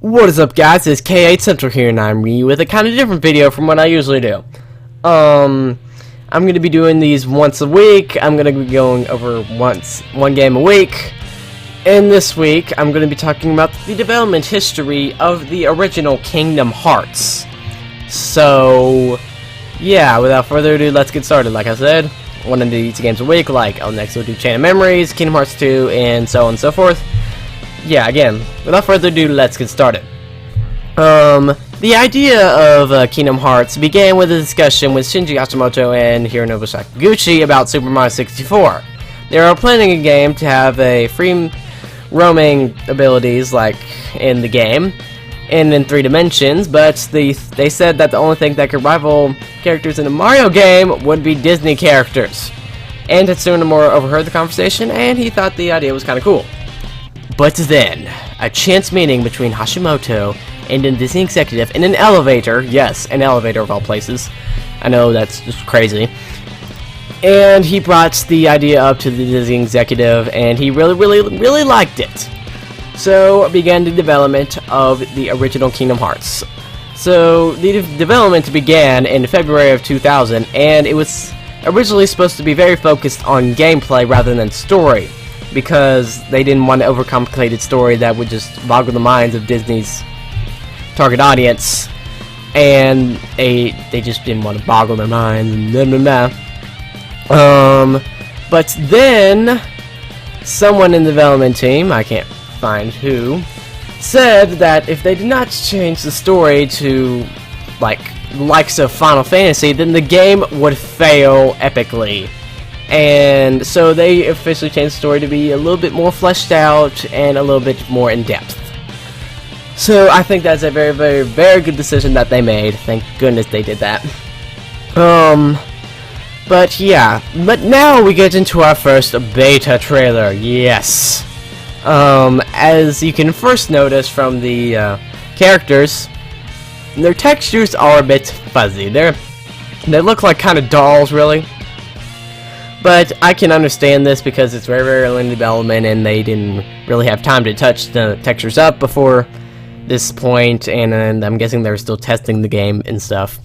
What is up, guys? It's KHGamerz here, and I'm with a kind of different video from what I usually do. I'm going to be doing these once a week. I'm going to be going over one game a week. And this week, I'm going to be talking about the development history of the original Kingdom Hearts. So, yeah, without further ado, let's get started. Like I said, one of these games a week. Next we'll do Chain of Memories, Kingdom Hearts 2, and so on and so forth. Yeah, again, without further ado, let's get started. The idea of Kingdom Hearts began with a discussion with Shinji Hashimoto and Hironobu Sakaguchi about Super Mario 64. They were planning a game to have a free roaming abilities like in the game and in 3 dimensions, but they said that the only thing that could rival characters in a Mario game would be Disney characters. And Tetsuya Nomura overheard the conversation, and he thought the idea was kind of cool. But then, a chance meeting between Hashimoto and a Disney executive in an elevator, yes, an elevator of all places, I know that's just crazy, and he brought the idea up to the Disney executive, and he really liked it. So, began the development of the original Kingdom Hearts. So, the development began in February of 2000, and it was originally supposed to be very focused on gameplay rather than story, because they didn't want an overcomplicated story that would just boggle the minds of Disney's target audience, and they just didn't want to boggle their minds, and blah, blah, blah. But then, someone in the development team, I can't find who, said that if they did not change the story to, likes of Final Fantasy, then the game would fail epically. And so they officially changed the story to be a little bit more fleshed out and a little bit more in depth. So I think that's a very good decision that they made. Thank goodness they did that. But yeah, but now we get into our first beta trailer. Yes. As you can first notice from the characters, their textures are a bit fuzzy. They look like kind of dolls, really. But I can understand this because it's very early in development and they didn't really have time to touch the textures up before this point, and I'm guessing they're still testing the game and stuff.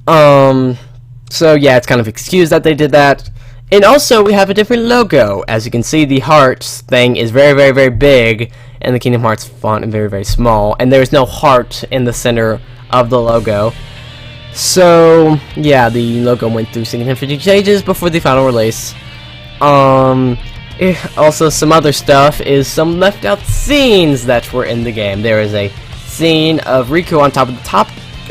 So yeah, it's kind of excused that they did that. And also, we have a different logo. As you can see, the hearts thing is very big, and the Kingdom Hearts font is very small, and there's no heart in the center of the logo. So, yeah, the logo went through significant changes before the final release. Also, some other stuff is some left out scenes that were in the game. There is a scene of Riku on top of the top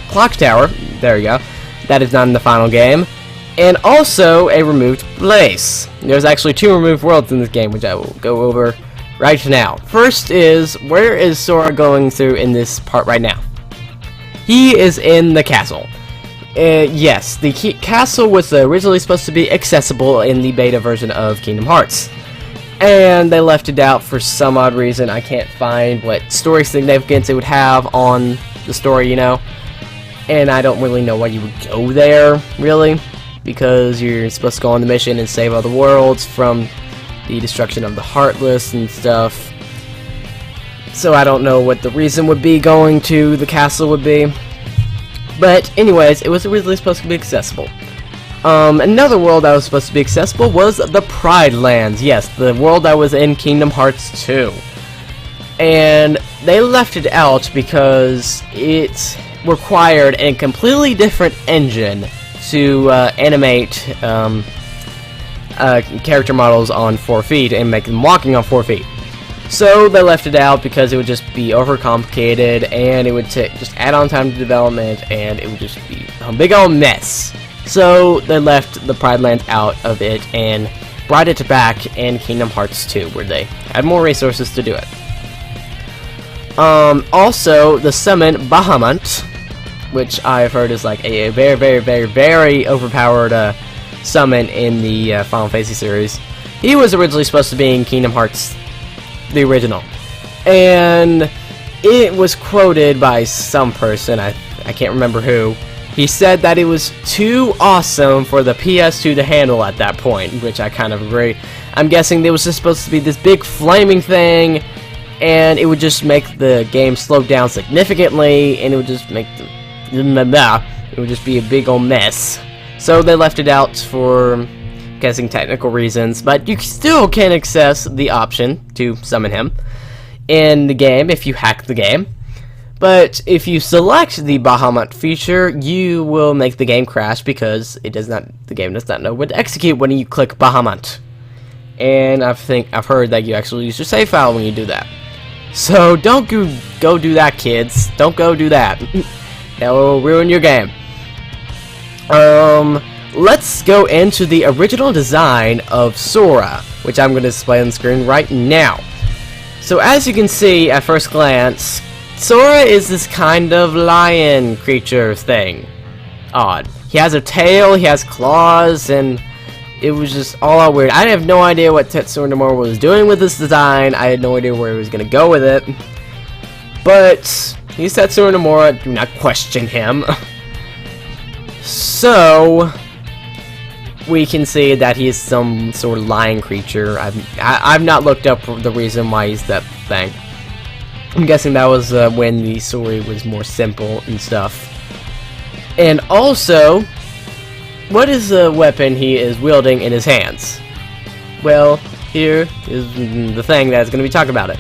clock tower. There you go. That is not in the final game. And also a removed place. There's actually 2 removed worlds in this game, which I will go over right now. First is, where is Sora going through in this part right now? He is in the castle. Yes, the castle was originally supposed to be accessible in the beta version of Kingdom Hearts. And they left it out for some odd reason. I can't find what story significance it would have on the story, you know. And I don't really know why you would go there, really. Because you're supposed to go on the mission and save other worlds from the destruction of the Heartless and stuff. So I don't know what the reason would be going to the castle would be. But anyways, it was originally supposed to be accessible. Another world that was supposed to be accessible was the Pride Lands. Yes, the world that was in Kingdom Hearts 2. And they left it out because it required a completely different engine to animate character models on 4 feet and make them walking on 4 feet. So they left it out because it would just be overcomplicated, and it would just add on time to development, and it would just be a big old mess. So they left the Pride Lands out of it and brought it back in Kingdom Hearts 2, where they had more resources to do it. Also, the summon Bahamut, which I've heard is like a very overpowered summon in the Final Fantasy series. He was originally supposed to be in Kingdom Hearts, the original, and it was quoted by some person, I can't remember who. He said that it was too awesome for the PS2 to handle at that point, which I kind of agree. I'm guessing there was just supposed to be this big flaming thing, and it would just make the game slow down significantly, and it would just make it would just be a big old mess. So they left it out for, guessing, technical reasons, but you still can access the option to summon him in the game if you hack the game. But if you select the Bahamut feature, you will make the game crash because the game does not know when to execute when you click Bahamut. And I've heard that you actually use your save file when you do that. So don't go do that, kids. Don't go do that. That will ruin your game. Let's go into the original design of Sora, which I'm going to display on the screen right now. So as you can see at first glance, Sora is this kind of lion creature thing. Odd. He has a tail, he has claws, and it was just all out weird. I have no idea what Tetsuya Nomura was doing with this design. I had no idea where he was going to go with it. But he's Tetsuya Nomura. Do not question him. So we can see that he is some sort of lion creature. I've not looked up the reason why he's that thing. I'm guessing that was when the story was more simple and stuff. And also, what is the weapon he is wielding in his hands? Well, here is the thing that's going to be talking about it.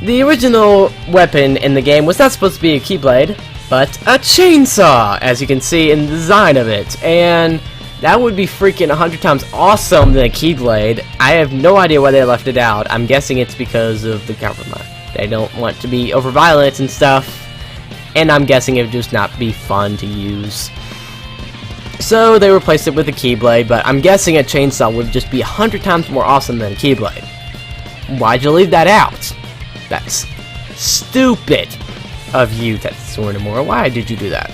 The original weapon in the game was not supposed to be a Keyblade, but a chainsaw, as you can see in the design of it. And that would be freaking 100 times awesome than a Keyblade. I have no idea why they left it out. I'm guessing it's because of the government. They don't want to be over violent and stuff. And I'm guessing it would just not be fun to use. So they replaced it with a Keyblade, but I'm guessing a chainsaw would just be 100 times more awesome than a Keyblade. Why'd you leave that out? That's stupid of you, Tetsuya Nomura. Why did you do that?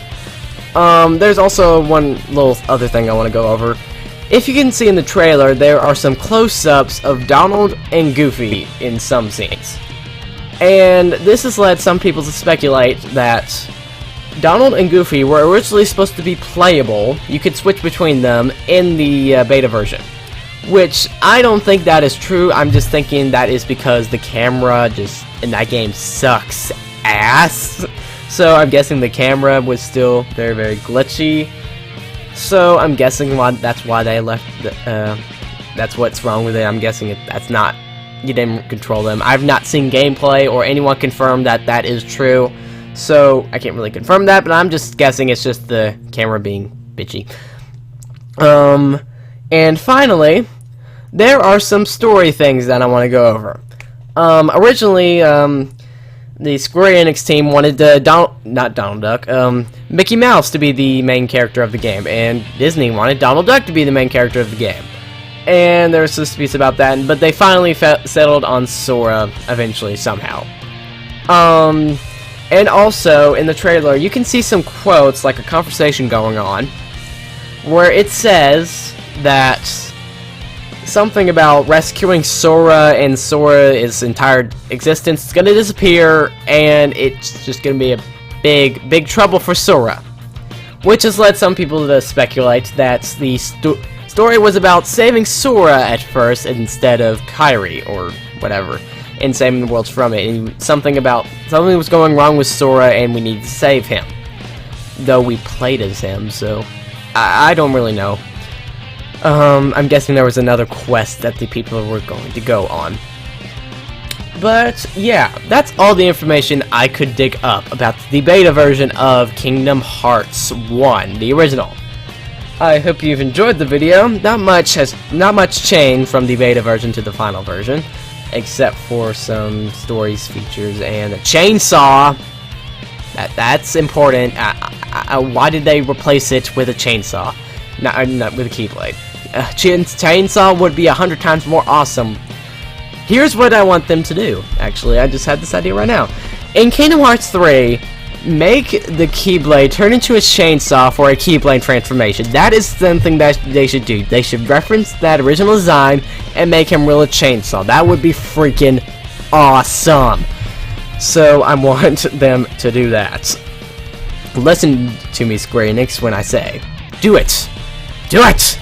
There's also one little other thing I want to go over. If you can see in the trailer, there are some close-ups of Donald and Goofy in some scenes. And this has led some people to speculate that Donald and Goofy were originally supposed to be playable. You could switch between them in the beta version. Which, I don't think that is true. I'm just thinking that is because the camera just in that game sucks ass. So I'm guessing the camera was still very, very glitchy. So I'm guessing that's why they left. That's what's wrong with it. I'm guessing that's not. You didn't control them. I've not seen gameplay or anyone confirm that that is true. So I can't really confirm that, but I'm just guessing it's just the camera being bitchy. And finally, there are some story things that I want to go over. Originally, the Square Enix team wanted not Donald Duck, Mickey Mouse to be the main character of the game, and Disney wanted Donald Duck to be the main character of the game. And there was disputes about that, but they finally settled on Sora eventually, somehow. And also, in the trailer, you can see some quotes, like a conversation going on, where it says that something about rescuing Sora and Sora's entire existence is going to disappear, and it's just going to be a big trouble for Sora. Which has led some people to speculate that the story was about saving Sora at first instead of Kairi, or whatever, and saving the world from it. And something was going wrong with Sora, and we need to save him. Though we played as him, so I don't really know. I'm guessing there was another quest that the people were going to go on. But, yeah, that's all the information I could dig up about the beta version of Kingdom Hearts 1, the original. I hope you've enjoyed the video. Not much changed from the beta version to the final version, except for some stories, features, and a chainsaw. That's important. Why did they replace it with a chainsaw? Not with a Keyblade. Chainsaw would be 100 times more awesome. Here's what I want them to do. Actually, I just had this idea right now. In Kingdom Hearts 3, make the Keyblade turn into a chainsaw for a Keyblade transformation. That is something that they should do. They should reference that original design and make him wield a chainsaw. That would be freaking awesome. So I want them to do that. Listen to me, Square Enix, when I say, do it. Do it!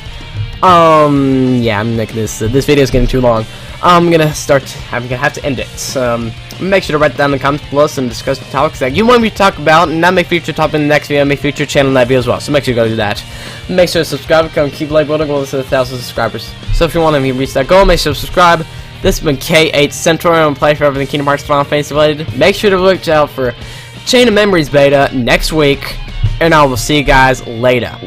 Yeah, I'm making this video is getting too long. I'm gonna have to end it. Make sure to write down in the comments below some discussion topics that you want me to talk about, and that may feature topic in the next video, may feature channel in that video as well. So make sure you go do that. Make sure to subscribe, come keep like building goals to 1,000 subscribers. So if you want to reach that goal, make sure to subscribe. This has been KH Central, and I'm playing for everything Kingdom Hearts Final Fantasy related. Make sure to look out for Chain of Memories beta next week, and I will see you guys later.